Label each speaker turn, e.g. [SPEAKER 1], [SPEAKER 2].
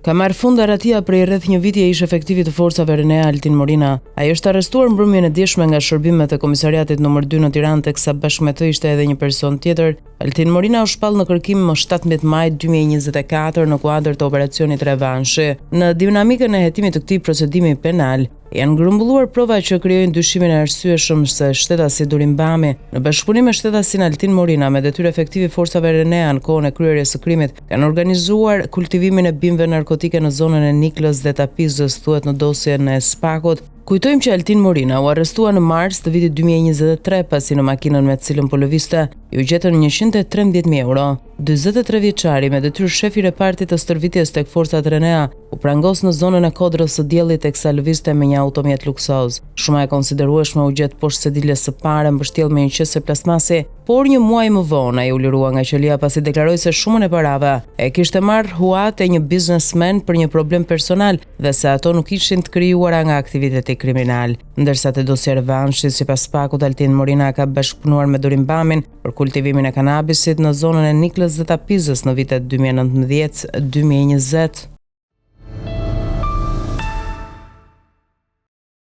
[SPEAKER 1] Ka marrë fund aratia prej rreth një viti e ish efektivi të forcave Renea Altin Morina. Ai është arrestuar mbrëmjen e dieshme nga shërbimet e komisariatit nr. 2 në Tiranë, teksa bashkë me të ishte edhe një person tjetër. Altin Morina u shpall në kërkim më 17 maj 2024 në kuadër të operacionit Revanshi. Në dinamikën e hetimit të këtij procedimi penal, janë grumbulluar prova që krijojnë dyshimin e arsyeshëm se shtetasi Durim Bami, në bashkëpunim me shtetasin Altin Morina me detyrë efektivi forcave Renea në kohën e kryerjes së krimit, kanë organizuar kultivimin e bimëve narkotike në zonën e Niklës dhe Tapizës, thuhet në dosjen e Spakut. Kujtojmë që Altin Morina u arrestua në mars të vitit 2023 pasi në makinën me të cilën po lëvizte ju gjetën 113.000 euro. 43 vjeçari me detyrë shefi i repartit të stërvitjes tek forcat Renea u prangos në zonën e Kodrës së Diellit teksa lëvizte me një automjet luksoz. Shuma e konsiderueshme u gjet poshtë sediles së pare mbështjell me një qese plasmasi, por një muaj më vonë ai u lirua nga qelia pasi deklaroi se shumën e parave e kishte marrë huat e një biznesmen për një problem personal dhe se ato nuk ishin të krijuara nga aktiviteti kriminal. Ndërsa te dosja Revanshi, sipas Spakut, Altin Morina ka bashkëpunuar me Durim Bamin për kultivimin e kanabisit në zonën e Niklës dhe Tapizës në vitet 2019-2020.